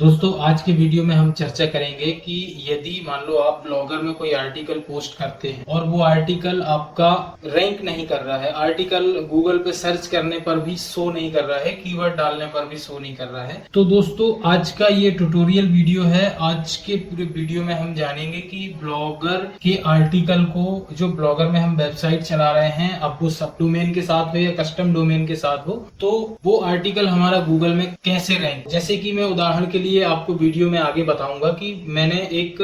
दोस्तों आज के वीडियो में हम चर्चा करेंगे कि यदि मान लो आप ब्लॉगर में कोई आर्टिकल पोस्ट करते हैं और वो आर्टिकल आपका रैंक नहीं कर रहा है, आर्टिकल गूगल पे सर्च करने पर भी शो नहीं कर रहा है, कीवर्ड डालने पर भी शो नहीं कर रहा है। तो दोस्तों आज का ये ट्यूटोरियल वीडियो है। आज के पूरे वीडियो में हम जानेंगे कि ब्लॉगर के आर्टिकल को, जो ब्लॉगर में हम वेबसाइट चला रहे हैं, अब वो सब डोमेन के साथ हो या कस्टम डोमेन के साथ हो, तो वो आर्टिकल हमारा गूगल में कैसे रैंक। जैसे कि मैं उदाहरण के लिए आपको वीडियो में आगे बताऊंगा कि मैंने एक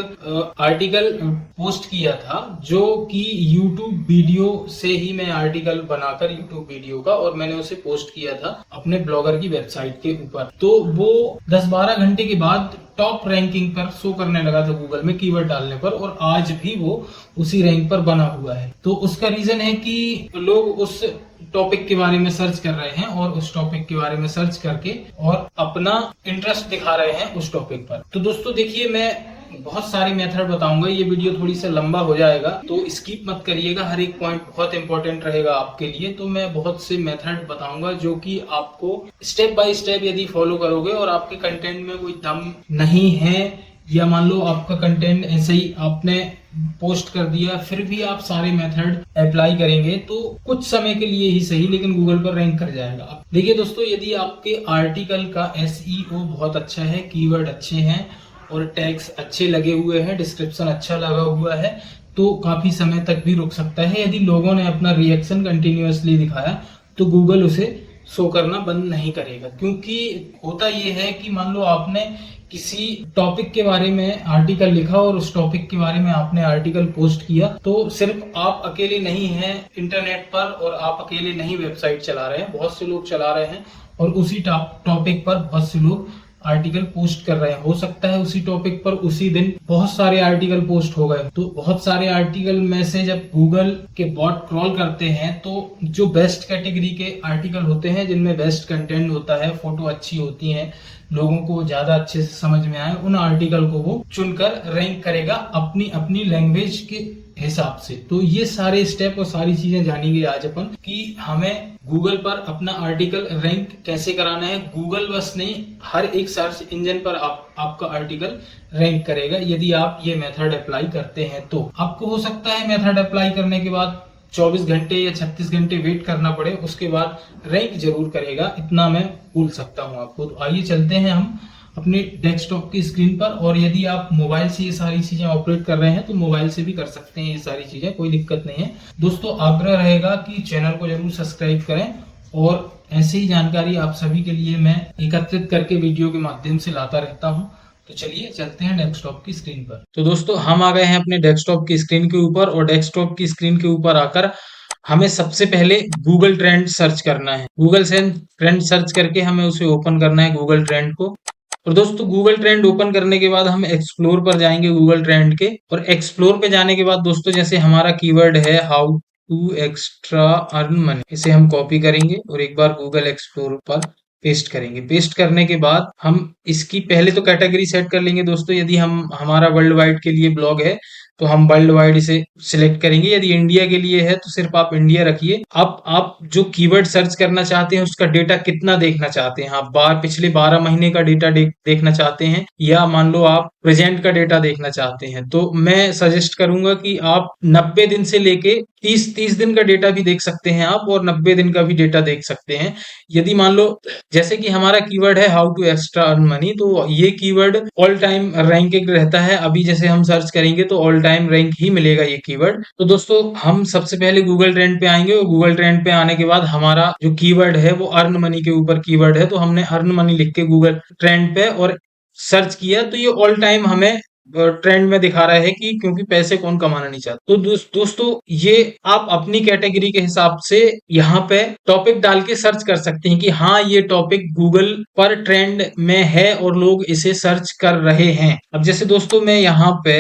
आर्टिकल पोस्ट किया था जो कि यूट्यूब वीडियो से ही मैं आर्टिकल बनाकर यूट्यूब वीडियो का, और मैंने उसे पोस्ट किया था अपने ब्लॉगर की वेबसाइट के ऊपर। तो वो 10-12 घंटे के बाद टॉप रैंकिंग पर शो करने लगा था गूगल में कीवर्ड डालने पर, और आज भी वो उसी रैंक पर बना हुआ है। तो उसका रीजन है कि लोग उस टॉपिक के बारे में सर्च कर रहे हैं और उस टॉपिक के बारे में सर्च करके और अपना इंटरेस्ट दिखा रहे हैं उस टॉपिक पर। तो दोस्तों देखिए, मैं बहुत सारे मेथड बताऊंगा। ये वीडियो थोड़ी सा लंबा हो जाएगा तो स्किप मत करिएगा, हर एक पॉइंट बहुत इंपॉर्टेंट रहेगा आपके लिए। तो मैं बहुत से मेथड बताऊंगा जो कि आपको स्टेप बाय स्टेप यदि फॉलो करोगे और आपके कंटेंट में कोई दम नहीं है, या मान लो आपका कंटेंट ऐसे ही आपने पोस्ट कर दिया फिर भी आप सारे मेथड अप्लाई करेंगे तो कुछ समय के लिए ही सही लेकिन गूगल पर रैंक कर जाएगा। देखिए दोस्तों, यदि आपके आर्टिकल का एसईओ बहुत अच्छा है, कीवर्ड अच्छे हैं और टैग्स अच्छे लगे हुए हैं, डिस्क्रिप्शन अच्छा लगा हुआ है, तो काफी समय तक भी रुक सकता है। यदि लोगों ने अपना रिएक्शन कंटिन्यूअसली दिखाया तो गूगल उसे शो करना बंद नहीं करेगा। क्योंकि होता यह है कि मान लो आपने किसी टॉपिक के बारे में आर्टिकल लिखा और उस टॉपिक के बारे में आपने आर्टिकल पोस्ट किया, तो सिर्फ आप अकेले नहीं हैं इंटरनेट पर और आप अकेले नहीं वेबसाइट चला रहे हैं, बहुत से लोग चला रहे हैं और उसी टॉपिक पर बहुत से लोग आर्टिकल पोस्ट कर रहे हैं। हो सकता है उसी टॉपिक पर उसी दिन बहुत सारे आर्टिकल पोस्ट हो गए। तो बहुत सारे आर्टिकल में से जब गूगल के बॉट क्रॉल करते हैं तो जो बेस्ट कैटेगरी के आर्टिकल होते हैं, जिनमें बेस्ट कंटेंट होता है, फोटो अच्छी होती है, लोगों को ज्यादा अच्छे से समझ में आए, उन आर्टिकल को वो चुनकर रैंक करेगा अपनी अपनी लैंग्वेज के हिसाब से। तो ये सारे स्टेप और सारी चीजें जानेंगे आज अपन कि हमें गूगल पर अपना आर्टिकल रैंक कैसे कराना है। गूगल बस नहीं, हर एक सर्च इंजन पर आपका आर्टिकल रैंक करेगा यदि आप ये मेथड अप्लाई करते हैं। तो आपको हो सकता है मेथड अप्लाई करने के बाद 24 घंटे या 36 घंटे वेट करना पड़े, उसके बाद रैंक जरूर करेगा, इतना मैं बोल सकता हूं आपको। तो आइए चलते हैं हम अपने डेस्कटॉप की स्क्रीन पर, और यदि आप मोबाइल से ये सारी चीजें ऑपरेट कर रहे हैं तो मोबाइल से भी कर सकते हैं ये सारी चीजें, कोई दिक्कत नहीं है। दोस्तों आग्रह रहेगा कि चैनल को जरूर सब्सक्राइब करें और ऐसे ही जानकारी आप सभी के लिए मैं एकत्रित करके वीडियो के माध्यम से लाता रहता हूं। तो चलिए चलते हैं डेस्कटॉप की स्क्रीन पर। तो दोस्तों हम आ गए हैं अपने डेस्कटॉप की स्क्रीन के ऊपर, और डेस्कटॉप की स्क्रीन के ऊपर आकर हमें सबसे पहले गूगल ट्रेंड सर्च करना है। गूगल से ट्रेंड सर्च करके हमें उसे ओपन करना है, गूगल ट्रेंड को। और दोस्तों गूगल ट्रेंड ओपन करने के बाद हम एक्सप्लोर पर जाएंगे गूगल ट्रेंड के, और एक्सप्लोर पे जाने के बाद दोस्तों जैसे हमारा कीवर्ड है how to extra earn money, इसे हम कॉपी करेंगे और एक बार गूगल एक्सप्लोर पर पेस्ट करेंगे। पेस्ट करने के बाद हम इसकी पहले तो कैटेगरी सेट कर लेंगे दोस्तों। यदि हम हमारा वर्ल्ड वाइड के लिए ब्लॉग है तो हम वर्ल्ड वाइड इसे सिलेक्ट करेंगे। यदि इंडिया के लिए है तो सिर्फ आप इंडिया रखिए। अब आप जो कीवर्ड सर्च करना चाहते हैं उसका डेटा कितना देखना चाहते हैं, आप पिछले 12 महीने का डेटा देखना चाहते हैं, या मान लो आप प्रेजेंट का डेटा देखना चाहते हैं, तो मैं सजेस्ट करूंगा कि आप 90 दिन से लेके 30 दिन का डेटा भी देख सकते हैं आप, और 90 दिन का भी डेटा देख सकते हैं। यदि मान लो जैसे कि हमारा कीवर्ड है how to extra earn money, तो ये कीवर्ड ऑल टाइम रैंकिंग रहता है। अभी जैसे हम सर्च करेंगे तो ऑल टाइम रैंक ही मिलेगा ये कीवर्ड। तो दोस्तों हम सबसे पहले गूगल ट्रेंड पे आएंगे, और गूगल ट्रेंड पे आने के बाद हमारा जो कीवर्ड है वो अर्न मनी के ऊपर कीवर्ड है, तो हमने अर्न मनी लिख के गूगल ट्रेंड पे और सर्च किया तो ये ऑल टाइम हमें ट्रेंड में दिखा रहा है कि क्योंकि पैसे कौन कमाना नहीं चाहता। तो दोस्तों ये आप अपनी कैटेगरी के हिसाब से यहाँ पे टॉपिक डाल के सर्च कर सकते हैं कि हाँ ये टॉपिक गूगल पर ट्रेंड में है और लोग इसे सर्च कर रहे हैं। अब जैसे दोस्तों मैं यहाँ पे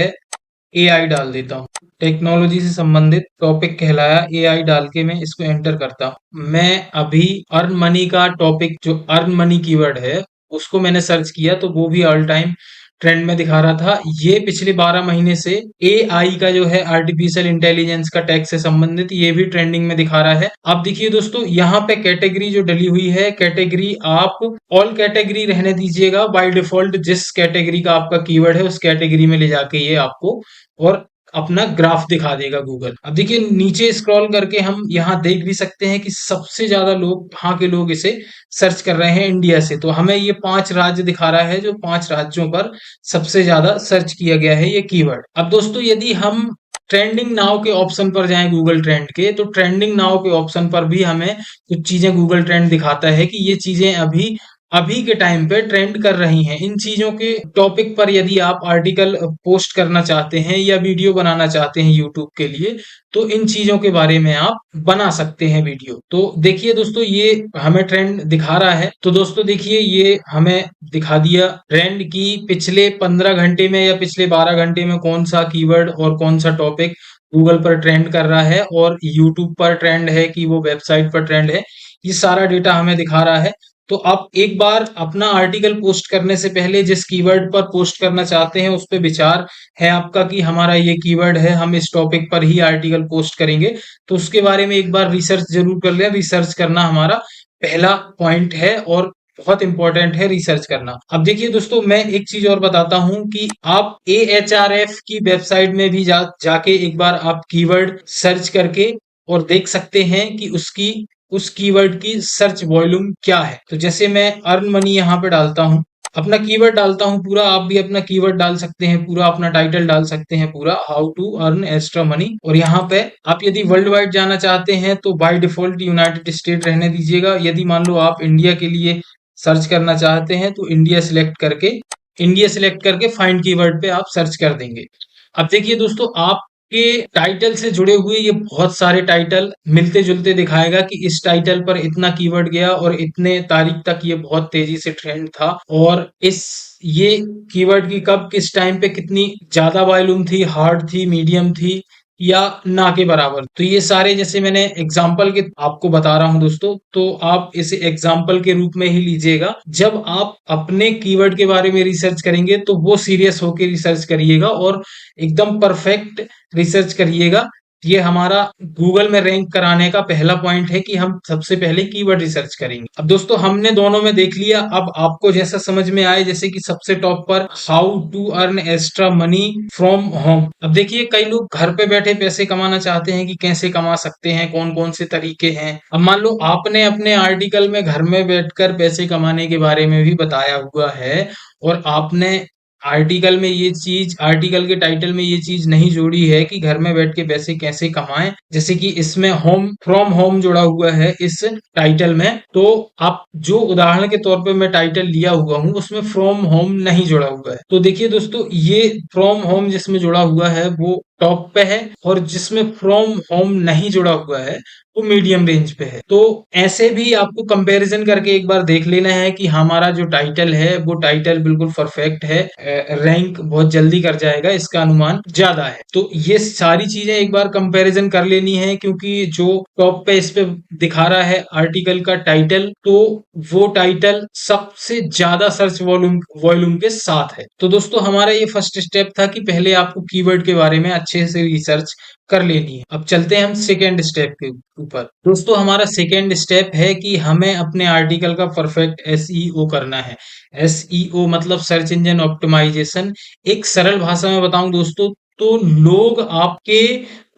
एआई डाल देता हूँ, टेक्नोलॉजी से संबंधित टॉपिक कहलाया, एआई डाल के मैं इसको एंटर करता हूँ। मैं अभी अर्न मनी का टॉपिक, जो अर्न मनी कीवर्ड है उसको मैंने सर्च किया तो वो भी ऑल टाइम ट्रेंड में दिखा रहा था, ये पिछले 12 महीने से एआई का जो है आर्टिफिशियल इंटेलिजेंस का टैग से संबंधित ये भी ट्रेंडिंग में दिखा रहा है। अब देखिए दोस्तों, यहाँ पे कैटेगरी जो डली हुई है, कैटेगरी आप ऑल कैटेगरी रहने दीजिएगा। बाय डिफॉल्ट जिस कैटेगरी का आपका कीवर्ड है उस कैटेगरी में ले जाके ये आपको और अपना ग्राफ दिखा देगा गूगल। अब देखिए नीचे स्क्रॉल करके हम यहाँ देख भी सकते हैं कि सबसे ज्यादा लोग, यहाँ के लोग इसे सर्च कर रहे हैं इंडिया से। तो हमें ये 5 राज्य दिखा रहा है जो 5 राज्यों पर सबसे ज्यादा सर्च किया गया है ये कीवर्ड। अब दोस्तों यदि हम ट्रेंडिंग नाउ के ऑप्शन पर जाएं गूगल ट्रेंड के, तो ट्रेंडिंग नाउ के ऑप्शन पर भी हमें कुछ चीजें गूगल ट्रेंड दिखाता है कि ये चीजें अभी अभी के टाइम पे ट्रेंड कर रही हैं। इन चीजों के टॉपिक पर यदि आप आर्टिकल पोस्ट करना चाहते हैं या वीडियो बनाना चाहते हैं यूट्यूब के लिए, तो इन चीजों के बारे में आप बना सकते हैं वीडियो। तो देखिए दोस्तों, ये हमें ट्रेंड दिखा रहा है। तो दोस्तों देखिए, ये हमें दिखा दिया ट्रेंड की पिछले 15 घंटे में या पिछले 12 घंटे में कौन सा कीवर्ड और कौन सा टॉपिक गूगल पर ट्रेंड कर रहा है और यूट्यूब पर ट्रेंड है कि वो वेबसाइट पर ट्रेंड है। ये सारा डेटा हमें दिखा रहा है। तो आप एक बार अपना आर्टिकल पोस्ट करने से पहले जिस कीवर्ड पर पोस्ट करना चाहते हैं उस पर विचार है आपका कि हमारा ये कीवर्ड है, हम इस टॉपिक पर ही आर्टिकल पोस्ट करेंगे, तो उसके बारे में एक बार रिसर्च जरूर कर लें। रिसर्च करना हमारा पहला पॉइंट है और बहुत इंपॉर्टेंट है रिसर्च करना। अब देखिए दोस्तों, मैं एक चीज और बताता हूं कि आप AHRF की वेबसाइट में भी जाके एक बार आप कीवर्ड सर्च करके और देख सकते हैं कि उसकी उस कीवर्ड की सर्च वॉल्यूम क्या है। तो जैसे मैं अर्न मनी यहाँ पे डालता हूँ, अपना कीवर्ड डालता हूँ पूरा, आप भी अपना कीवर्ड डाल सकते हैं पूरा, अपना टाइटल डाल सकते हैं पूरा, how to earn extra money. और यहाँ पे आप यदि वर्ल्ड वाइड जाना चाहते हैं तो बाय डिफॉल्ट यूनाइटेड स्टेट रहने दीजिएगा। यदि मान लो आप इंडिया के लिए सर्च करना चाहते हैं तो इंडिया सिलेक्ट करके फाइंड कीवर्ड पे आप सर्च कर देंगे। अब देखिए दोस्तों, आपके टाइटल से जुड़े हुए ये बहुत सारे टाइटल मिलते जुलते दिखाएगा कि इस टाइटल पर इतना कीवर्ड गया और इतने तारीख तक ये बहुत तेजी से ट्रेंड था, और इस ये कीवर्ड की कब किस टाइम पे कितनी ज्यादा वॉल्यूम थी, हार्ड थी, मीडियम थी या ना के बराबर। तो ये सारे जैसे मैंने एग्जाम्पल के आपको बता रहा हूं दोस्तों, तो आप इसे एग्जाम्पल के रूप में ही लीजिएगा। जब आप अपने कीवर्ड के बारे में रिसर्च करेंगे तो वो सीरियस होकर रिसर्च करिएगा और एकदम परफेक्ट रिसर्च करिएगा। ये हमारा गूगल में रैंक कराने का पहला पॉइंट है कि हम सबसे पहले कीवर्ड रिसर्च करेंगे। अब दोस्तों हमने दोनों में देख लिया, अब आपको जैसा समझ में आए, जैसे कि सबसे टॉप पर how to earn extra money from home. अब देखिए कई लोग घर पे बैठे पैसे कमाना चाहते हैं कि कैसे कमा सकते हैं, कौन कौन से तरीके हैं। अब मान लो आपने अपने आर्टिकल में घर में बैठकर पैसे कमाने के बारे में भी बताया हुआ है और आपने आर्टिकल के टाइटल में ये चीज नहीं जोड़ी है कि घर में बैठ के पैसे कैसे कमाएं। जैसे कि इसमें होम फ्रॉम होम जुड़ा हुआ है इस टाइटल में, तो आप जो उदाहरण के तौर पे मैं टाइटल लिया हुआ हूं उसमें फ्रॉम होम नहीं जुड़ा हुआ है। तो देखिए दोस्तों, ये फ्रॉम होम जिसमें जुड़ा हुआ है वो टॉप पे है और जिसमें फ्रॉम होम नहीं जुड़ा हुआ है वो मीडियम रेंज पे है। तो ऐसे भी आपको कंपैरिजन करके एक बार देख लेना है कि हमारा जो टाइटल है वो टाइटल बिल्कुल परफेक्ट है, रैंक बहुत जल्दी कर जाएगा, इसका अनुमान ज्यादा है। तो ये सारी चीजें एक बार कंपैरिजन कर लेनी है, क्योंकि जो टॉप पे इस पे दिखा रहा है आर्टिकल का टाइटल, तो वो टाइटल सबसे ज्यादा सर्च वॉल्यूम के साथ है। तो दोस्तों हमारा ये फर्स्ट स्टेप था कि पहले आपको कीवर्ड के बारे में अच्छे से रिसर्च कर लेनी है। अब चलते हैं हम सेकेंड स्टेप के ऊपर। दोस्तों हमारा सेकेंड स्टेप है कि हमें अपने आर्टिकल का परफेक्ट एसईओ करना है। एसईओ मतलब सर्च इंजन ऑप्टिमाइजेशन। एक सरल भाषा में बताऊं दोस्तों, तो लोग आपके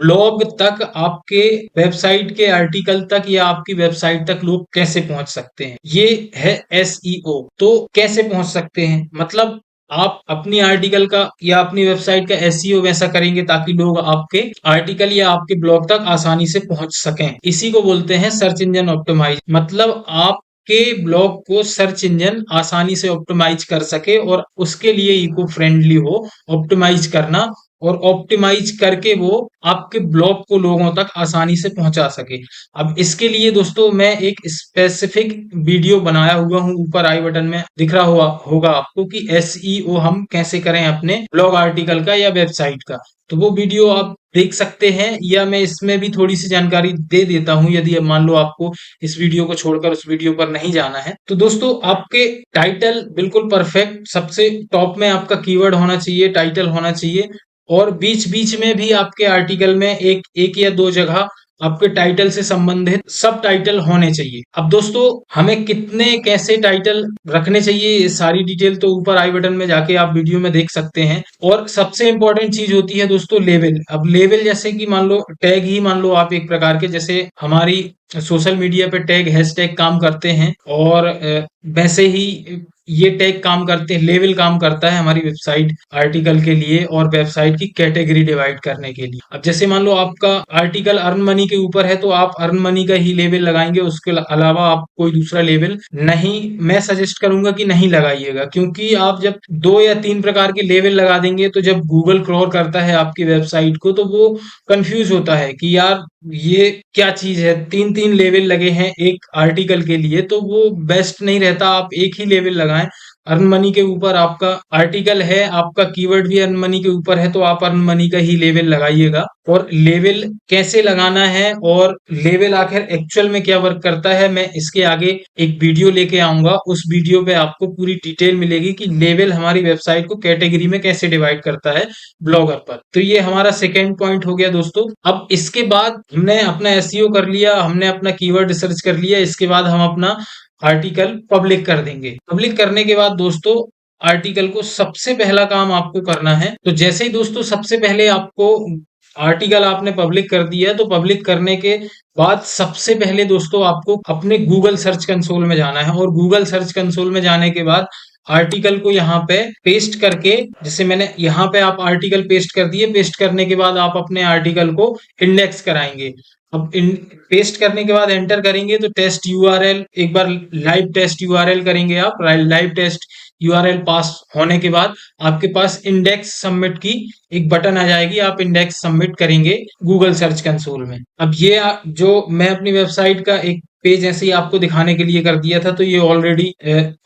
ब्लॉग तक, आपके वेबसाइट के आर्टिकल तक या आपकी वेबसाइट तक लोग कैसे पहुंच सकते हैं, ये है एसईओ। तो कैसे पहुंच सकते हैं मतलब आप अपनी आर्टिकल का या अपनी वेबसाइट का एसईओ वैसा करेंगे ताकि लोग आपके आर्टिकल या आपके ब्लॉग तक आसानी से पहुंच सकें। इसी को बोलते हैं सर्च इंजन ऑप्टिमाइज। मतलब आप के ब्लॉग को सर्च इंजन आसानी से ऑप्टिमाइज कर सके और उसके लिए इको फ्रेंडली हो ऑप्टिमाइज करना, और ऑप्टिमाइज करके वो आपके ब्लॉग को लोगों तक आसानी से पहुंचा सके। अब इसके लिए दोस्तों मैं एक स्पेसिफिक वीडियो बनाया हुआ हूं, ऊपर आई बटन में दिख रहा होगा आपको कि एसईओ हम कैसे करें अपने ब्लॉग आर्टिकल का या वेबसाइट का। तो वो वीडियो आप देख सकते हैं, या मैं इसमें भी थोड़ी सी जानकारी दे देता हूं यदि अब मान लो आपको इस वीडियो को छोड़कर उस वीडियो पर नहीं जाना है। तो दोस्तों आपके टाइटल बिल्कुल परफेक्ट, सबसे टॉप में आपका कीवर्ड होना चाहिए, टाइटल होना चाहिए, और बीच बीच में भी आपके आर्टिकल में एक एक या दो जगह आपके टाइटल से संबंधित सब टाइटल होने चाहिए। अब दोस्तों हमें कितने कैसे टाइटल रखने चाहिए, ये सारी डिटेल तो ऊपर आई बटन में जाके आप वीडियो में देख सकते हैं। और सबसे इंपॉर्टेंट चीज होती है दोस्तों लेवल। अब लेवल जैसे कि मान लो टैग ही मान लो आप एक प्रकार के, जैसे हमारी सोशल मीडिया पे टैग हैशटैग काम करते हैं, और वैसे ही ये टैग काम करते हैं, लेवल काम करता है हमारी वेबसाइट आर्टिकल के लिए और वेबसाइट की कैटेगरी डिवाइड करने के लिए। अब जैसे मान लो आपका आर्टिकल अर्न मनी के ऊपर है, तो आप अर्न मनी का ही लेवल लगाएंगे, उसके अलावा आप कोई दूसरा लेवल नहीं, मैं सजेस्ट करूंगा कि नहीं लगाइएगा, क्योंकि आप जब 2 या 3 प्रकार के लेवल लगा देंगे तो जब गूगल क्रॉल करता है आपकी वेबसाइट को तो वो कंफ्यूज होता है कि यार ये क्या चीज है, 3 3 लेवल लगे हैं एक आर्टिकल के लिए, तो वो बेस्ट नहीं रहता। आप एक ही लेवल लगाएं। अर्न मनी के ऊपर आपका आर्टिकल है, आपका कीवर्ड भी अर्न मनी के ऊपर है, तो आप अर्न मनी का ही लेवल लगाइएगा। और लेवल कैसे लगाना है और लेवल आखिर एक्चुअल में क्या वर्क करता है, मैं इसके आगे एक वीडियो लेके आऊंगा। उस वीडियो पे आपको पूरी डिटेल मिलेगी कि लेवल हमारी वेबसाइट को कैटेगरी में कैसे डिवाइड करता है ब्लॉगर पर। तो ये हमारा सेकेंड पॉइंट हो गया दोस्तों। अब इसके बाद हमने अपना एसईओ कर लिया, हमने अपना कीवर्ड रिसर्च कर लिया, इसके बाद हम अपना आर्टिकल पब्लिक कर देंगे। पब्लिक करने के बाद दोस्तों आर्टिकल को सबसे पहला काम आपको करना है, तो जैसे ही दोस्तों सबसे पहले आपको आर्टिकल आपने पब्लिक कर दिया, तो पब्लिक करने के बाद सबसे पहले दोस्तों आपको अपने गूगल सर्च कंसोल में जाना है, और गूगल सर्च कंसोल में जाने के बाद आर्टिकल को यहाँ पे पेस्ट करके, जैसे मैंने यहाँ पे आप आर्टिकल पेस्ट कर दिए, पेस्ट करने के बाद आप अपने आर्टिकल को इंडेक्स कराएंगे। अब इन पेस्ट करने के बाद एंटर करेंगे तो टेस्ट यूआरएल, एक बार लाइव टेस्ट यूआरएल करेंगे आप। लाइव टेस्ट यूआरएल पास होने के बाद आपके पास इंडेक्स सबमिट की एक बटन आ जाएगी, आप इंडेक्स सबमिट करेंगे गूगल सर्च कंसोल में। अब ये जो मैं अपनी वेबसाइट का एक पेज ऐसे ही आपको दिखाने के लिए कर दिया था, तो ये ऑलरेडी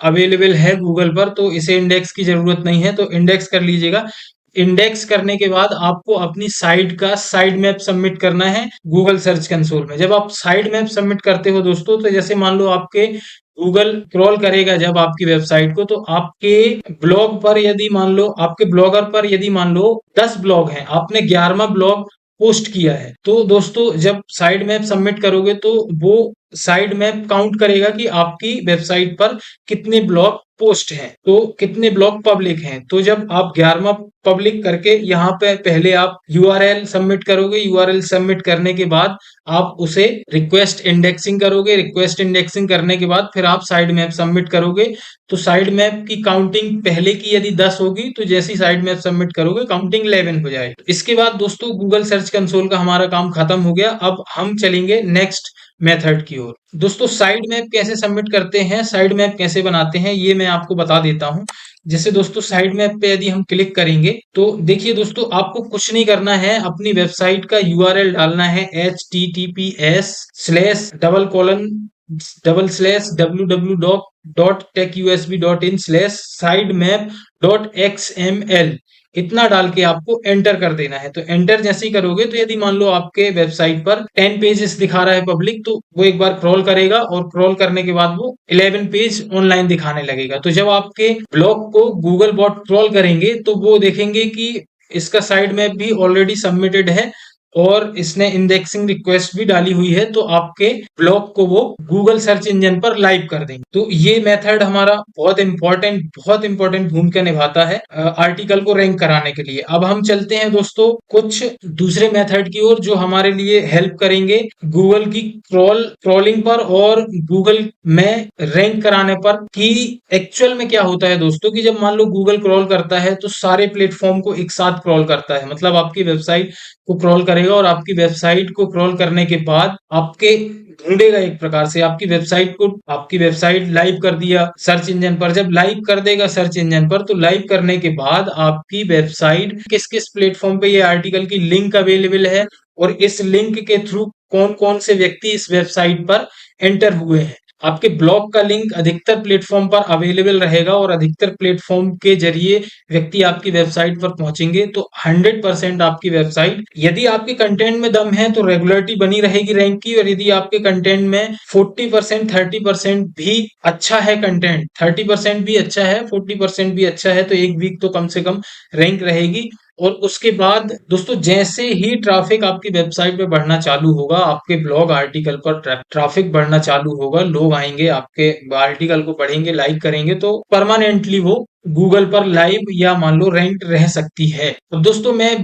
अवेलेबल है गूगल पर, तो इसे इंडेक्स की जरूरत नहीं है, तो इंडेक्स कर लीजिएगा। इंडेक्स करने के बाद आपको अपनी साइट का साइड मैप सबमिट करना है गूगल सर्च कंसोल में। जब आप साइड मैप सबमिट करते हो दोस्तों, तो जैसे मान लो आपके गूगल क्रॉल करेगा जब आपकी वेबसाइट को, तो आपके ब्लॉग पर यदि मान लो, आपके ब्लॉगर पर यदि मान लो 10 ब्लॉग हैं, आपने 11वां ब्लॉग पोस्ट किया है, तो दोस्तों जब साइड मैप सबमिट करोगे तो वो साइड मैप काउंट करेगा कि आपकी वेबसाइट पर कितने ब्लॉग पोस्ट हैं, तो कितने ब्लॉग पब्लिक हैं। तो जब आप 11वां पब्लिक करके यहाँ पे पहले आप यूआरएल सबमिट करोगे, यूआरएल सबमिट करने के बाद आप उसे रिक्वेस्ट इंडेक्सिंग करोगे, रिक्वेस्ट इंडेक्सिंग करने के बाद फिर आप साइड मैप सबमिट करोगे। तो साइड मैप की काउंटिंग पहले की यदि 10 होगी, तो जैसे ही साइड मैप सबमिट करोगे काउंटिंग 11 हो जाएगी। इसके बाद दोस्तों गूगल सर्च कंसोल का हमारा काम खत्म हो गया। अब हम चलेंगे नेक्स्ट मेथड की ओर। दोस्तों साइड मैप कैसे सबमिट करते हैं, साइड मैप कैसे बनाते हैं, ये मैं आपको बता देता हूं। जैसे दोस्तों साइड मैप पे यदि हम क्लिक करेंगे, तो देखिए दोस्तों आपको कुछ नहीं करना है, अपनी वेबसाइट का यूआरएल डालना है https://www.techusb.in/sidemap.xml, इतना डाल के आपको एंटर कर देना है। तो एंटर जैसे ही करोगे, तो यदि मान लो आपके वेबसाइट पर 10 पेजेस दिखा रहा है पब्लिक, तो वो एक बार क्रॉल करेगा, और क्रॉल करने के बाद वो 11 पेज ऑनलाइन दिखाने लगेगा। तो जब आपके ब्लॉग को गूगल बॉट क्रॉल करेंगे, तो वो देखेंगे कि इसका साइड मैप भी ऑलरेडी सबमिटेड है और इसने इंडेक्सिंग रिक्वेस्ट भी डाली हुई है, तो आपके ब्लॉग को वो गूगल सर्च इंजन पर लाइव कर देंगे। तो ये मेथड हमारा बहुत इंपॉर्टेंट भूमिका निभाता है आर्टिकल को रैंक कराने के लिए। अब हम चलते हैं दोस्तों कुछ दूसरे मेथड की ओर, जो हमारे लिए हेल्प करेंगे गूगल की क्रॉलिंग पर और गूगल में रैंक कराने पर। कि एक्चुअल में क्या होता है दोस्तों, कि जब मान लो गूगल क्रॉल करता है, तो सारे प्लेटफॉर्म को एक साथ क्रॉल करता है, मतलब आपकी वेबसाइट को क्रॉल करेगा, और आपकी वेबसाइट को क्रॉल करने के बाद आपके ढूंढेगा एक प्रकार से आपकी वेबसाइट को। आपकी वेबसाइट लाइव कर दिया सर्च इंजन पर, जब लाइव कर देगा सर्च इंजन पर, तो लाइव करने के बाद आपकी वेबसाइट किस किस प्लेटफॉर्म पे ये आर्टिकल की लिंक अवेलेबल है, और इस लिंक के थ्रू कौन कौन से व्यक्ति इस वेबसाइट पर एंटर हुए हैं। आपके ब्लॉग का लिंक अधिकतर प्लेटफॉर्म पर अवेलेबल रहेगा और अधिकतर प्लेटफॉर्म के जरिए व्यक्ति आपकी वेबसाइट पर पहुंचेंगे, तो 100% आपकी वेबसाइट, यदि आपके कंटेंट में दम है तो रेगुलरिटी बनी रहेगी रैंक की, और यदि आपके कंटेंट में 40% 30% भी अच्छा है, कंटेंट 30% भी अच्छा है, 40% भी अच्छा है, तो एक वीक तो कम से कम रैंक रहेगी। और उसके बाद दोस्तों जैसे ही ट्रैफिक आपकी वेबसाइट पे बढ़ना चालू होगा, आपके ब्लॉग आर्टिकल पर ट्रैफिक बढ़ना चालू होगा, लोग आएंगे आपके आर्टिकल को पढ़ेंगे, लाइक करेंगे, तो परमानेंटली वो गूगल पर लाइव या मान लो रैंक रह सकती है। अब दोस्तों मैं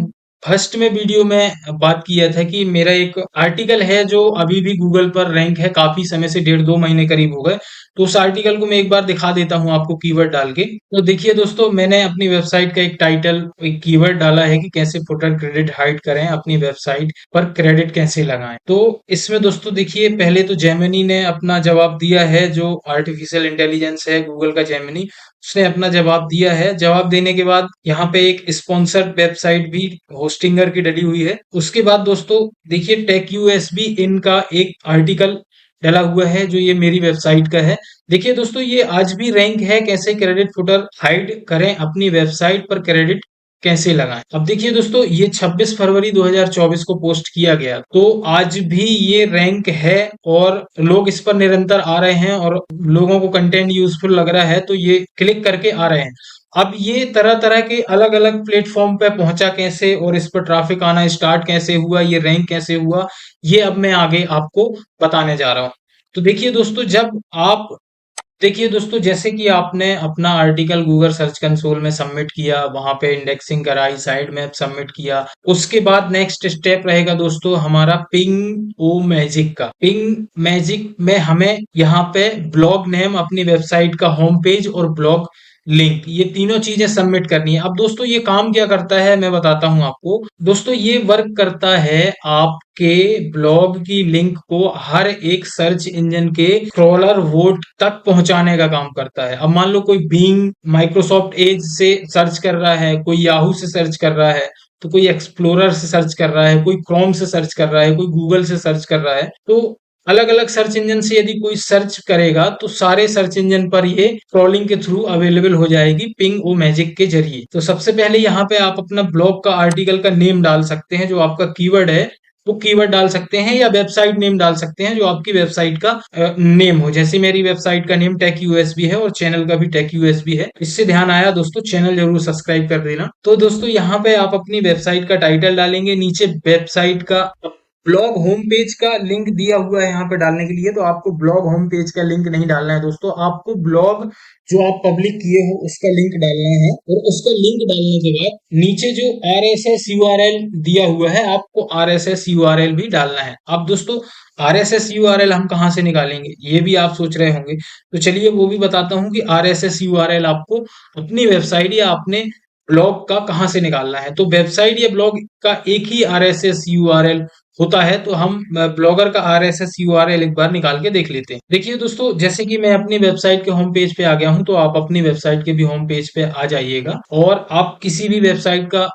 फर्स्ट में वीडियो में बात किया था कि मेरा एक आर्टिकल है जो अभी भी गूगल पर रैंक है, काफी समय से, 1.5-2 महीने करीब हो गए। तो उस आर्टिकल को मैं एक बार दिखा देता हूं आपको कीवर्ड डाल के। तो देखिए दोस्तों, मैंने अपनी वेबसाइट का एक टाइटल, एक कीवर्ड डाला है कि कैसे फुटर क्रेडिट हाइड करें, अपनी वेबसाइट पर क्रेडिट कैसे लगाएं। तो इसमें दोस्तों देखिए, पहले तो जेमिनी ने अपना जवाब दिया है, जो आर्टिफिशियल इंटेलिजेंस है गूगल का जेमिनी, उसने अपना जवाब दिया है। जवाब देने के बाद यहाँ पे एक स्पॉन्सर्ड वेबसाइट भी होस्टिंगर की डली हुई है। उसके बाद दोस्तों देखिए, टेक यूएसबी इनका एक आर्टिकल डला हुआ है जो ये मेरी वेबसाइट का है। देखिए दोस्तों, ये आज भी रैंक है, कैसे क्रेडिट फुटर हाइड करें, अपनी वेबसाइट पर क्रेडिट कैसे लगाएं। अब देखिए दोस्तों, ये 26 फरवरी 2024 को पोस्ट किया गया, तो आज भी ये रैंक है और लोग इस पर निरंतर आ रहे हैं और लोगों को कंटेंट यूजफुल लग रहा है, तो ये क्लिक करके आ रहे हैं। अब ये तरह तरह के अलग अलग प्लेटफॉर्म पे पहुंचा कैसे और इस पर ट्रैफिक आना स्टार्ट कैसे हुआ, ये रैंक कैसे हुआ, ये अब मैं आगे आपको बताने जा रहा हूं। तो देखिए दोस्तों, जैसे कि आपने अपना आर्टिकल गूगल सर्च कंसोल में सबमिट किया, वहां पे इंडेक्सिंग कराई, साइड मैप सबमिट किया, उसके बाद नेक्स्ट स्टेप रहेगा दोस्तों हमारा पिंग ओ मैजिक का। पिंग मैजिक में हमें यहाँ पे ब्लॉग नेम, अपनी वेबसाइट का होम पेज और ब्लॉग लिंक, ये तीनों चीजें सबमिट करनी है। अब दोस्तों ये काम क्या करता है मैं बताता हूं आपको। दोस्तों ये वर्क करता है आपके ब्लॉग की लिंक को हर एक सर्च इंजन के क्रॉलर वोट तक पहुंचाने का काम करता है। अब मान लो कोई बीइंग माइक्रोसॉफ्ट एज से सर्च कर रहा है, कोई याहू से सर्च कर रहा है, तो कोई एक्सप्लोरर से सर्च कर रहा है, कोई क्रोम से सर्च कर रहा है, कोई गूगल से सर्च कर रहा है, तो अलग अलग सर्च इंजन से यदि कोई सर्च करेगा तो सारे सर्च इंजन पर ये क्रॉलिंग के थ्रू अवेलेबल हो जाएगी पिंग ओ मैजिक के जरिए। तो सबसे पहले यहाँ पे आप अपना ब्लॉग का आर्टिकल का नेम डाल सकते हैं, जो आपका कीवर्ड है वो कीवर्ड डाल सकते हैं, या वेबसाइट नेम डाल सकते हैं जो आपकी वेबसाइट का नेम हो। जैसे मेरी वेबसाइट का नेम टेक यूएसबी है और चैनल का भी टेक यूएसबी है। इससे ध्यान आया दोस्तों, चैनल जरूर सब्सक्राइब कर देना। तो दोस्तों यहाँ पे आप अपनी वेबसाइट का टाइटल डालेंगे, नीचे वेबसाइट का ब्लॉग होम पेज का लिंक दिया हुआ है यहाँ पे डालने के लिए, तो आपको ब्लॉग होम पेज का लिंक नहीं डालना है दोस्तों, आपको ब्लॉग जो आप पब्लिक किए हो उसका लिंक डालना है। और उसका लिंक डालने के बाद नीचे जो RSS URL दिया हुआ है, आपको RSS URL भी डालना है। अब दोस्तों RSS URL हम कहाँ से निकालेंगे, ये भी आप सोच रहे होंगे, तो चलिए वो भी बताता हूँ कि RSS URL आपको अपनी वेबसाइट या अपने ब्लॉग का कहाँ से निकालना है। तो वेबसाइट या ब्लॉग का एक ही RSS URL होता है, तो हम ब्लॉगर का RSS URL एक बार निकाल के देख लेते हैं। देखिए दोस्तों, जैसे कि मैं अपनी वेबसाइट के होम पेज पे आ गया हूं, तो आप अपनी वेबसाइट के भी होम पेज पे आ जाइएगा और आप किसी भी वेबसाइट का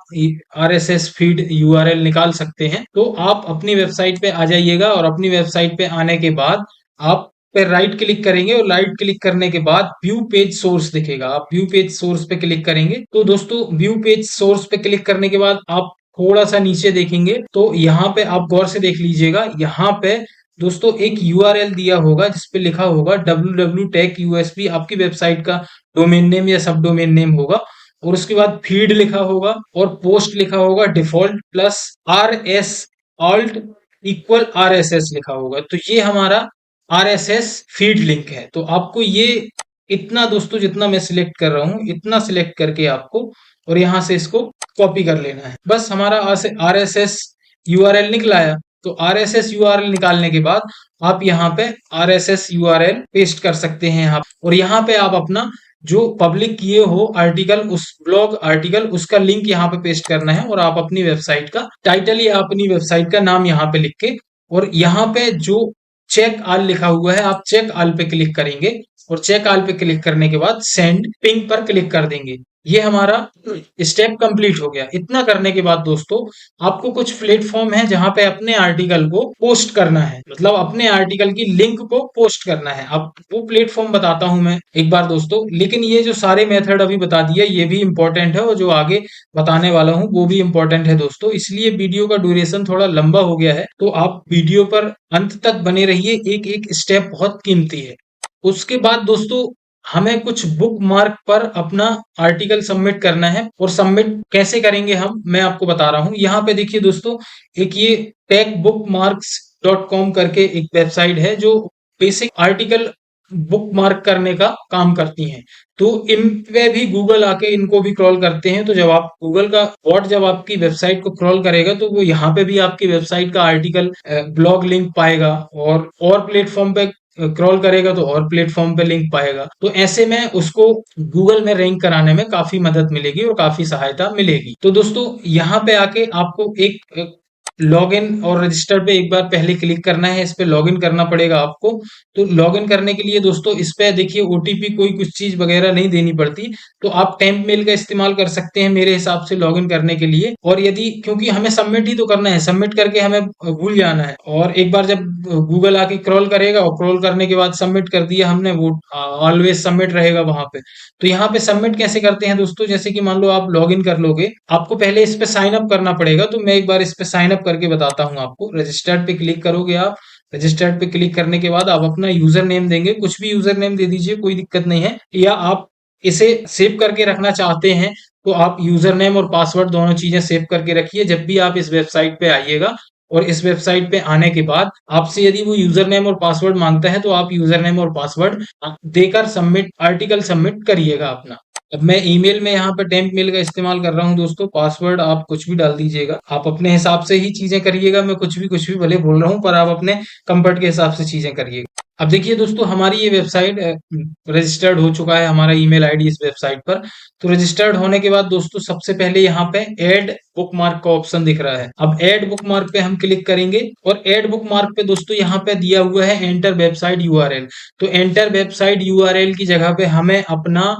RSS फीड URL निकाल सकते हैं। तो आप अपनी वेबसाइट पे आ जाइएगा और अपनी वेबसाइट पे आने के बाद आप पे राइट क्लिक करेंगे और राइट क्लिक करने के बाद व्यू पेज सोर्स दिखेगा, आप व्यू पेज सोर्स पे क्लिक करेंगे। तो दोस्तों व्यू पेज सोर्स पे क्लिक करने के बाद आप थोड़ा सा नीचे देखेंगे, तो यहाँ पे आप गौर से देख लीजिएगा, यहाँ पे दोस्तों एक URL दिया होगा जिसपे लिखा होगा www.tech-usb, आपकी वेबसाइट का डोमेन नेम या सब डोमेन नेम होगा, और उसके बाद फीड लिखा होगा और पोस्ट लिखा होगा, default plus RS alt equal RSS लिखा होगा। तो ये हमारा RSS फीड लिंक है। तो आपको ये इतना दोस्तों, जितना मैं सिलेक्ट कर रहा हूं इतना सिलेक्ट करके आपको और यहां से इसको कॉपी कर लेना है। बस हमारा RSS URL निकला आया। तो RSS URL निकालने के बाद आप यहाँ पे RSS URL पेस्ट कर सकते हैं यहाँ, और यहाँ पे आप अपना जो पब्लिक किए हो आर्टिकल, उस ब्लॉग आर्टिकल, उसका लिंक यहाँ पे पेस्ट करना है, और आप अपनी वेबसाइट का टाइटल या अपनी वेबसाइट का नाम यहाँ पे लिख के, और यहाँ पे जो चेक ऑल लिखा हुआ है, आप चेक ऑल पे क्लिक करेंगे, और चेक ऑल पे क्लिक करने के बाद सेंड पिंग पर क्लिक कर देंगे। ये हमारा स्टेप कंप्लीट हो गया। इतना करने के बाद दोस्तों आपको कुछ प्लेटफॉर्म है जहां पे अपने आर्टिकल को पोस्ट करना है, मतलब अपने आर्टिकल की लिंक को पोस्ट करना है। अब वो प्लेटफॉर्म बताता हूं मैं एक बार दोस्तों, लेकिन ये जो सारे मेथड अभी बता दिए ये भी इंपॉर्टेंट है और जो आगे बताने वाला हूं वो भी इंपॉर्टेंट है दोस्तों, इसलिए वीडियो का ड्यूरेशन थोड़ा लंबा हो गया है, तो आप वीडियो पर अंत तक बने रहिए, एक एक स्टेप बहुत कीमती है। उसके बाद दोस्तों हमें कुछ बुक मार्क पर अपना आर्टिकल सबमिट करना है, और सबमिट कैसे करेंगे हम मैं आपको बता रहा हूं। यहाँ पे देखिए दोस्तों, एक ये techbookmarks.com करके एक वेबसाइट है जो बेसिक आर्टिकल बुक मार्क करने का काम करती हैं। तो इन पे भी गूगल आके इनको भी क्रॉल करते हैं, तो जब आप गूगल का बॉट जब आपकी वेबसाइट को क्रॉल करेगा तो वो यहाँ पे भी आपकी वेबसाइट का आर्टिकल ब्लॉग लिंक पाएगा, और प्लेटफॉर्म पे क्रॉल करेगा तो और प्लेटफॉर्म पे लिंक पाएगा। तो ऐसे में उसको गूगल में रैंक कराने में काफी मदद मिलेगी और काफी सहायता मिलेगी। तो दोस्तों यहाँ पे आके आपको एक लॉगिन और रजिस्टर पे एक बार पहले क्लिक करना है, इस पे लॉगिन करना पड़ेगा आपको। तो लॉगिन करने के लिए दोस्तों इस पे देखिए ओटीपी कोई कुछ चीज वगैरह नहीं देनी पड़ती, तो आप टेम्प मेल का इस्तेमाल कर सकते हैं मेरे हिसाब से लॉगिन करने के लिए। और यदि क्योंकि हमें सबमिट ही तो करना है, सबमिट करके हमें भूल जाना है, और एक बार जब गूगल आके क्रॉल करेगा और क्रॉल करने के बाद सबमिट कर दिया हमने, वो ऑलवेज सबमिट रहेगा वहां पे। तो यहाँ पे सबमिट कैसे करते हैं दोस्तों, जैसे कि मान लो आप लॉगिन कर लोगे, आपको पहले इस पे साइन अप करना पड़ेगा। तो मैं एक बार इस पे साइन अप करके बताता हूँ आपको। रजिस्टर्ड पे क्लिक करोगे आप, रजिस्टर्ड पे क्लिक करने के बाद आप अपना यूजर नेम देंगे, कुछ भी यूजर नेम दे दीजिए, कोई दिक्कत नहीं है। या आप इसे सेव करके रखना चाहते हैं तो आप यूजर नेम और पासवर्ड दोनों चीजें सेव करके रखिए। जब भी आप इस वेबसाइट पे आइएगा और इस वेबसाइट पे आने के बाद आपसे यदि वो यूजर नेम और पासवर्ड मांगता है तो आप यूजर नेम और पासवर्ड देकर सबमिट आर्टिकल सबमिट करिएगा अपना। अब मैं ईमेल में यहाँ पे टेम्प मेल का इस्तेमाल कर रहा हूँ दोस्तों, पासवर्ड आप कुछ भी डाल दीजिएगा, आप अपने हिसाब से ही चीजें करिएगा। मैं कुछ भी भले बोल रहा हूँ पर आप अपने कंफर्ट के हिसाब से चीजें करिएगा। अब देखिए दोस्तों हमारी ये वेबसाइट रजिस्टर्ड हो चुका है, हमारा ईमेल आईडी इस वेबसाइट पर। तो रजिस्टर्ड होने के बाद दोस्तों सबसे पहले यहाँ पे ऐड बुकमार्क का ऑप्शन दिख रहा है। अब ऐड बुकमार्क पे हम क्लिक करेंगे, और ऐड बुकमार्क पे दोस्तों यहाँ पे दिया हुआ है एंटर वेबसाइट यूआरएल। तो एंटर वेबसाइट यूआरएल की जगह पे हमें अपना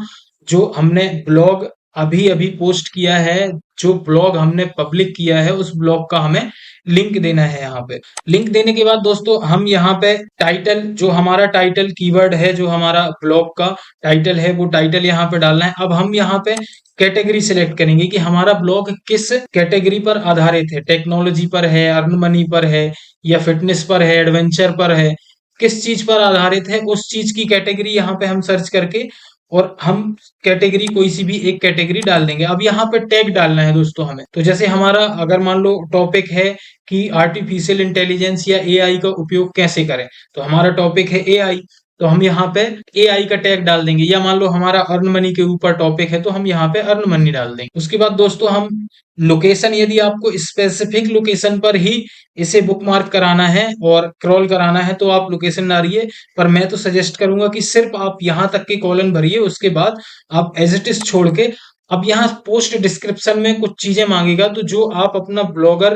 जो हमने ब्लॉग अभी अभी पोस्ट किया है, जो ब्लॉग हमने पब्लिक किया है उस ब्लॉग का हमें लिंक देना है। यहाँ पे लिंक देने के बाद दोस्तों हम यहाँ पे टाइटल, जो हमारा टाइटल कीवर्ड है, जो हमारा ब्लॉग का टाइटल है वो टाइटल यहाँ पे डालना है। अब हम यहाँ पे कैटेगरी सिलेक्ट करेंगे कि हमारा ब्लॉग किस कैटेगरी पर आधारित है, टेक्नोलॉजी पर है, अर्न मनी पर है, या फिटनेस पर है, एडवेंचर पर है, किस चीज पर आधारित है उस चीज की कैटेगरी यहाँ पे हम सर्च करके, और हम कैटेगरी कोई सी भी एक कैटेगरी डाल देंगे। अब यहाँ पे टैग डालना है दोस्तों हमें। तो जैसे हमारा अगर मान लो टॉपिक है कि आर्टिफिशियल इंटेलिजेंस या एआई का उपयोग कैसे करें, तो हमारा टॉपिक है एआई, तो हम यहाँ पे एआई का टैग डाल देंगे। या मान लो हमारा अर्न मनी के ऊपर टॉपिक है तो हम यहाँ पे अर्न मनी डाल देंगे। उसके बाद दोस्तों हम लोकेशन, यदि आपको स्पेसिफिक लोकेशन पर ही इसे बुकमार्क कराना है और क्रॉल कराना है तो आप लोकेशन डालिए, पर मैं तो सजेस्ट करूंगा कि सिर्फ आप यहाँ तक के कॉलन भरिए, उसके बाद आप एज इट इज छोड़ के। अब यहाँ पोस्ट डिस्क्रिप्शन में कुछ चीजें मांगेगा, तो जो आप अपना ब्लॉगर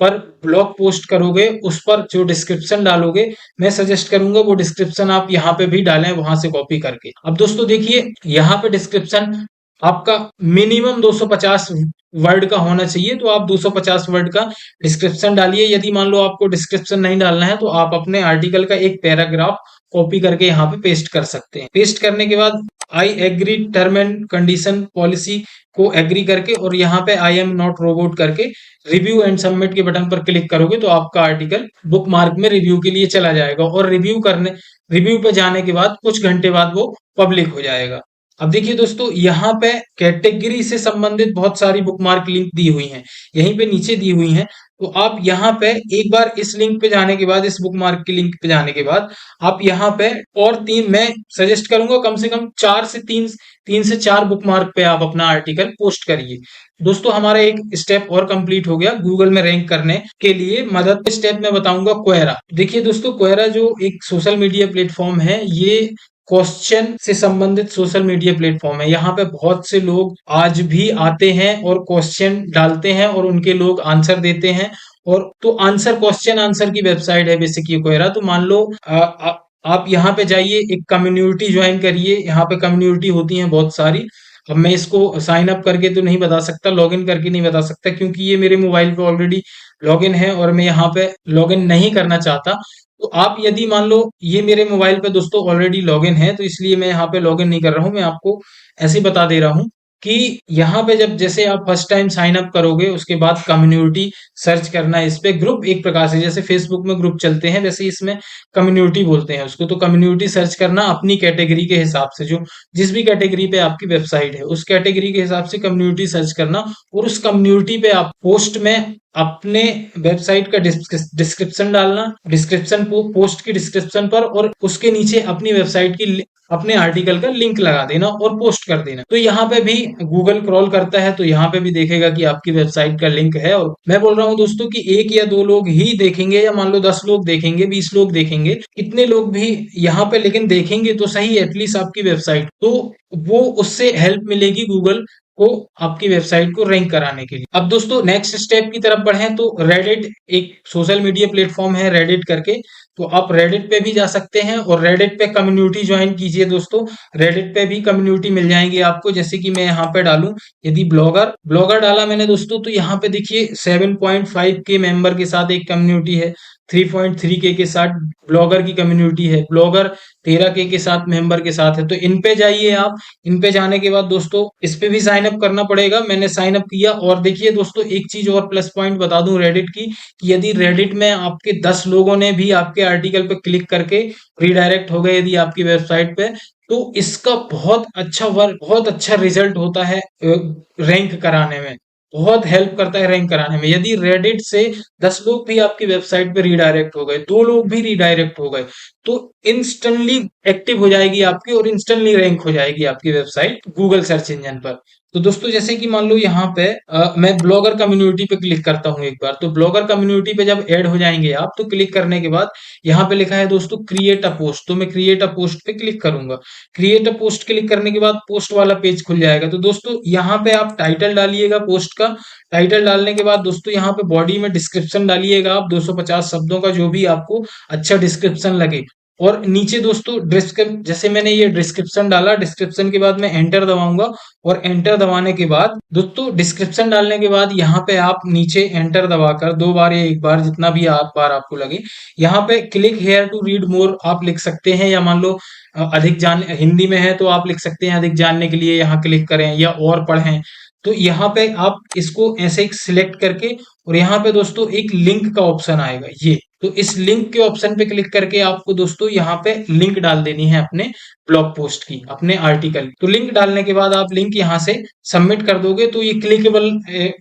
पर ब्लॉग पोस्ट करोगे उस पर जो डिस्क्रिप्शन डालोगे, मैं सजेस्ट करूंगा वो डिस्क्रिप्शन आप यहाँ पे भी डालें वहां से कॉपी करके। अब दोस्तों देखिए यहाँ पे डिस्क्रिप्शन आपका मिनिमम 250 वर्ड का होना चाहिए, तो आप 250 वर्ड का डिस्क्रिप्शन डालिए। यदि मान लो आपको डिस्क्रिप्शन नहीं डालना है तो आप अपने आर्टिकल का एक पैराग्राफ कॉपी करके यहाँ पे पेस्ट कर सकते हैं। पेस्ट करने के बाद I agree term and condition policy को एग्री करके, और यहाँ पे आई एम नॉट रोबोट करके रिव्यू एंड सबमिट के बटन पर क्लिक करोगे तो आपका आर्टिकल बुक मार्क में रिव्यू के लिए चला जाएगा, और रिव्यू पे जाने के बाद कुछ घंटे बाद वो पब्लिक हो जाएगा। अब देखिए दोस्तों यहाँ पे कैटेगरी से संबंधित बहुत सारी बुकमार्क लिंक दी हुई हैं, यहीं पे नीचे दी हुई हैं। तो आप यहाँ पे एक बार इस लिंक पे जाने के बाद, इस बुकमार्क की लिंक पे जाने के बाद आप यहाँ पे और तीन, मैं सजेस्ट करूंगा कम से कम तीन से चार बुकमार्क पे आप अपना आर्टिकल पोस्ट करिए। दोस्तों हमारा एक स्टेप और कंप्लीट हो गया गूगल में रैंक करने के लिए मदद। स्टेप में बताऊंगा क्वेरा। देखिए दोस्तों क्वेरा जो एक सोशल मीडिया प्लेटफॉर्म है, ये क्वेश्चन से संबंधित सोशल मीडिया प्लेटफॉर्म है। यहाँ पे बहुत से लोग आज भी आते हैं और क्वेश्चन डालते हैं और उनके लोग आंसर देते हैं, और तो आंसर क्वेश्चन आंसर की वेबसाइट है बेसिक ये क्वेरा। तो मान लो आप यहाँ पे जाइए, एक कम्युनिटी ज्वाइन करिए, यहाँ पे कम्युनिटी होती है बहुत सारी, अब मैं इसको साइन अप करके तो नहीं बता सकता, लॉगिन करके नहीं बता सकता, क्योंकि ये मेरे मोबाइल पे ऑलरेडी लॉगिन है और मैं यहाँ पे लॉगिन नहीं करना चाहता। तो आप यदि मान लो ये मेरे मोबाइल पे दोस्तों ऑलरेडी लॉगिन है, तो इसलिए मैं यहाँ पे लॉगिन नहीं कर रहा हूँ, मैं आपको ऐसे ही बता दे रहा हूँ कि यहाँ पे जब जैसे आप फर्स्ट टाइम साइन अप करोगे, उसके बाद कम्युनिटी सर्च करना है। इस पे ग्रुप एक प्रकार से जैसे फेसबुक में ग्रुप चलते हैं, वैसे इसमें कम्युनिटी बोलते हैं उसको। तो कम्युनिटी सर्च करना अपनी कैटेगरी के हिसाब से, जो जिस भी कैटेगरी पे आपकी वेबसाइट है उस कैटेगरी के हिसाब से कम्युनिटी सर्च करना, और उस कम्युनिटी पे आप पोस्ट में अपने वेबसाइट का डिस्क्रिप्शन डालना, डिस्क्रिप्शन को पोस्ट की डिस्क्रिप्शन पर, और उसके नीचे अपनी वेबसाइट की अपने आर्टिकल का लिंक लगा देना और पोस्ट कर देना। तो यहाँ पे भी गूगल क्रॉल करता है, तो यहाँ पे भी देखेगा कि आपकी वेबसाइट का लिंक है। और मैं बोल रहा हूँ दोस्तों कि एक या दो लोग ही देखेंगे, या मान लो 10 लोग देखेंगे, 20 लोग देखेंगे, कितने लोग भी यहाँ पे लेकिन देखेंगे तो सही एटलीस्ट आपकी वेबसाइट, तो वो उससे हेल्प मिलेगी गूगल को आपकी वेबसाइट को रैंक कराने के लिए। अब दोस्तों नेक्स्ट स्टेप की तरफ बढ़ें तो रेडिट एक सोशल मीडिया प्लेटफॉर्म है, रेडिट करके। तो आप रेडिट पे भी जा सकते हैं और रेडिट पे कम्युनिटी ज्वाइन कीजिए दोस्तों। रेडिट पे भी कम्युनिटी मिल जाएंगी आपको, जैसे कि मैं यहाँ पे डालूं, यदि ब्लॉगर ब्लॉगर डाला मैंने दोस्तों, तो यहाँ पे देखिए 7.5 के मेंबर के साथ एक कम्युनिटी है, 3.3 के साथ ब्लॉगर की कम्युनिटी है, ब्लॉगर 13 के साथ मेंबर के साथ है। तो इन पे जाइए आप। इन पे जाने के बाद दोस्तों इस पे भी साइन अप करना पड़ेगा, मैंने साइन अप किया। और देखिए दोस्तों एक चीज और प्लस पॉइंट बता दूं रेडिट की, कि यदि रेडिट में आपके 10 लोगों ने भी आपके आर्टिकल पे क्लिक करके रिडायरेक्ट हो गए यदि आपकी वेबसाइट पे, तो इसका बहुत अच्छा वर्क, बहुत अच्छा रिजल्ट होता है रैंक कराने में, बहुत हेल्प करता है रैंक कराने में। यदि रेडिट से 10 लोग भी आपकी वेबसाइट पे रिडायरेक्ट हो गए, 2 लोग भी रिडायरेक्ट हो गए, तो इंस्टेंटली एक्टिव हो जाएगी आपकी और इंस्टेंटली रैंक हो जाएगी आपकी वेबसाइट गूगल सर्च इंजन पर। तो दोस्तों जैसे कि मान लो यहाँ पे मैं ब्लॉगर कम्युनिटी पे क्लिक करता हूँ एक बार। तो ब्लॉगर कम्युनिटी पे जब ऐड हो जाएंगे आप, तो क्लिक करने के बाद यहाँ पे लिखा है दोस्तों क्रिएट अ पोस्ट, तो मैं क्रिएट अ पोस्ट पे क्लिक करूंगा। क्रिएट अ पोस्ट क्लिक करने के बाद पोस्ट वाला पेज खुल जाएगा। तो दोस्तों यहाँ पे आप टाइटल डालिएगा पोस्ट का। टाइटल डालने के बाद दोस्तों यहाँ पे बॉडी में डिस्क्रिप्शन डालिएगा आप, 250 शब्दों का जो भी आपको अच्छा डिस्क्रिप्शन लगे। और नीचे दोस्तों डिस्क्रिप्शन, जैसे मैंने ये डिस्क्रिप्शन डाला, डिस्क्रिप्शन के बाद मैं एंटर दबाऊंगा, और एंटर दबाने के बाद दोस्तों डिस्क्रिप्शन डालने के बाद यहाँ पे आप नीचे एंटर दबाकर 2 बार या 1 बार जितना भी आप बार आपको लगे, यहाँ पे click here to read more आप लिख सकते हैं, या मान लो अधिक जान हिंदी में है तो आप लिख सकते हैं अधिक जानने के लिए यहाँ क्लिक करें, या और पढ़ें। तो यहाँ पे आप इसको ऐसे सिलेक्ट करके, और यहाँ पे दोस्तों एक लिंक का ऑप्शन आएगा ये, तो इस लिंक के ऑप्शन पे क्लिक करके आपको दोस्तों यहाँ पे लिंक डाल देनी है अपने ब्लॉग पोस्ट की, अपने आर्टिकल। तो लिंक डालने के बाद आप लिंक यहाँ से सबमिट कर दोगे, तो ये क्लिकेबल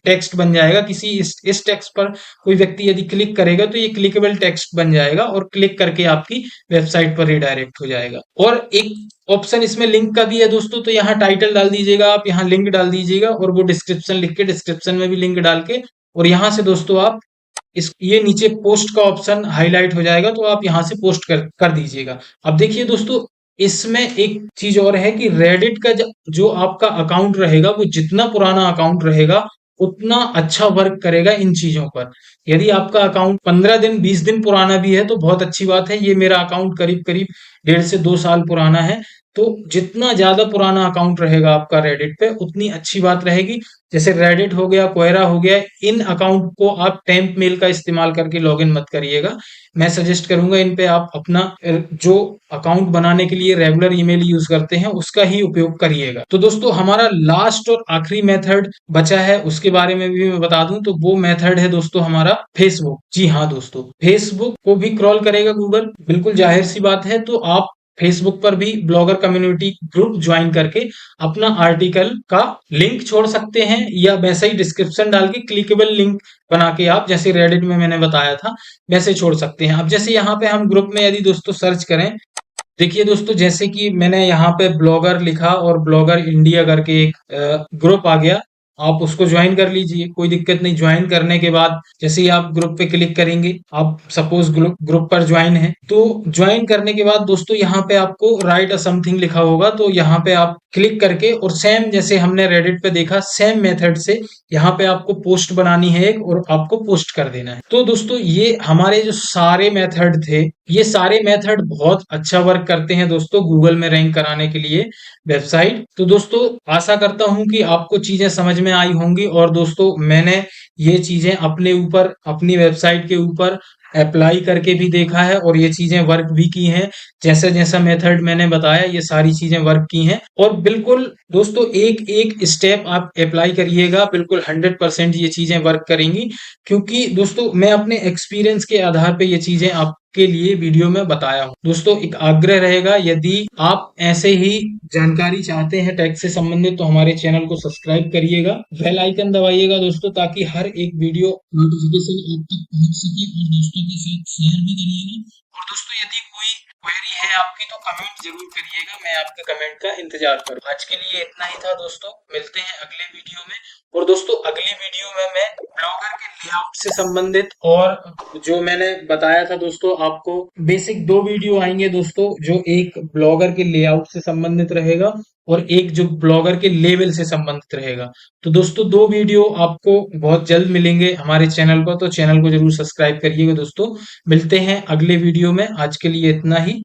टेक्स्ट बन जाएगा। किसी इस टेक्स्ट पर कोई व्यक्ति यदि क्लिक करेगा तो ये क्लिकेबल टेक्स्ट बन जाएगा, और क्लिक करके आपकी वेबसाइट पर रिडायरेक्ट हो जाएगा। और एक ऑप्शन इसमें लिंक का भी है दोस्तों, तो यहाँ टाइटल डाल दीजिएगा आप, यहाँ लिंक डाल दीजिएगा, और वो डिस्क्रिप्शन लिख के डिस्क्रिप्शन में भी लिंक डाल के, और यहाँ से दोस्तों आप इस ये नीचे पोस्ट का ऑप्शन हाईलाइट हो जाएगा, तो आप यहाँ से पोस्ट कर दीजिएगा। अब देखिए दोस्तों इसमें एक चीज और है कि रेडिट का जो आपका अकाउंट रहेगा, वो जितना पुराना अकाउंट रहेगा उतना अच्छा वर्क करेगा इन चीजों पर। यदि आपका अकाउंट 15 दिन 20 दिन पुराना भी है तो बहुत अच्छी बात है। ये मेरा अकाउंट करीब करीब 1.5 से 2 साल पुराना है। तो जितना ज्यादा पुराना अकाउंट रहेगा आपका रेडिट पे, उतनी अच्छी बात रहेगी। जैसे रेडिट हो गया, कोएरा हो गया, इन अकाउंट को आप टेम्प मेल का इस्तेमाल करके लॉगिन मत करिएगा। मैं सजेस्ट करूंगा इन पे आप अपना जो अकाउंट बनाने के लिए रेगुलर ईमेल यूज करते हैं उसका ही उपयोग करिएगा। तो दोस्तों हमारा लास्ट और आखिरी मेथड बचा है, उसके बारे में भी मैं बता दूं, तो वो मेथड है दोस्तों हमारा फेसबुक। जी हाँ दोस्तों, फेसबुक को भी क्रॉल करेगा गूगल, बिल्कुल जाहिर सी बात है। तो आप फेसबुक पर भी ब्लॉगर कम्युनिटी ग्रुप ज्वाइन करके अपना आर्टिकल का लिंक छोड़ सकते हैं, या वैसे ही डिस्क्रिप्शन डाल के क्लिकेबल लिंक बना के आप जैसे रेडिट में मैंने बताया था वैसे छोड़ सकते हैं। अब जैसे यहाँ पे हम ग्रुप में यदि दोस्तों सर्च करें, देखिए दोस्तों जैसे कि मैंने यहाँ पे ब्लॉगर लिखा और ब्लॉगर इंडिया करके एक ग्रुप आ गया, आप उसको ज्वाइन कर लीजिए, कोई दिक्कत नहीं। ज्वाइन करने के बाद जैसे ही आप ग्रुप पे क्लिक करेंगे, आप सपोज ग्रुप पर ज्वाइन है, तो ज्वाइन करने के बाद दोस्तों यहाँ पे आपको राइट अ समथिंग लिखा होगा, तो यहाँ पे आप क्लिक करके और सेम जैसे हमने रेडिट पे देखा सेम मेथड से यहाँ पे आपको पोस्ट बनानी है एक, और आपको पोस्ट कर देना है। तो दोस्तों ये हमारे जो सारे मेथड थे, ये सारे मेथड बहुत अच्छा वर्क करते हैं दोस्तों गूगल में रैंक कराने के लिए वेबसाइट। तो दोस्तों आशा करता हूं कि आपको चीजें समझ में आई होंगी, और दोस्तों मैंने ये चीजें अपने ऊपर, अपनी वेबसाइट के ऊपर अप्लाई करके भी देखा है, और ये चीजें वर्क भी की हैं। जैसा जैसा मेथड मैंने बताया ये सारी चीजें वर्क की हैं, और बिल्कुल दोस्तों एक एक स्टेप आप अप्लाई करिएगा, बिल्कुल 100% ये चीजें वर्क करेंगी। क्योंकि दोस्तों मैं अपने एक्सपीरियंस के आधार पे ये चीजें आपके लिए वीडियो में बताया हूं। दोस्तों एक आग्रह रहेगा, यदि आप ऐसे ही जानकारी चाहते हैं टैक्स से संबंधित, तो हमारे चैनल को सब्सक्राइब करिएगा, बेल आइकन दबाइएगा दोस्तों, ताकि हर एक वीडियो नोटिफिकेशन आप तक पहुंच सके, और दोस्तों के साथ शेयर भी करिएगा। और दोस्तों यदि कोई क्वेरी है आपकी तो कमेंट जरूर करिएगा, मैं आपके कमेंट का इंतजार करूँ। आज के लिए इतना ही था दोस्तों, मिलते हैं अगले वीडियो में। और दोस्तों अगली वीडियो में मैं ब्लॉगर के लेआउट से संबंधित, और जो मैंने बताया था दोस्तों आपको, बेसिक दो वीडियो आएंगे दोस्तों, जो एक ब्लॉगर के लेआउट से संबंधित रहेगा, और एक जो ब्लॉगर के लेवल से संबंधित रहेगा। तो दोस्तों दो वीडियो आपको बहुत जल्द मिलेंगे हमारे चैनल पर, तो चैनल को जरूर सब्सक्राइब करिएगा दोस्तों। मिलते हैं अगले वीडियो में, आज के लिए इतना ही।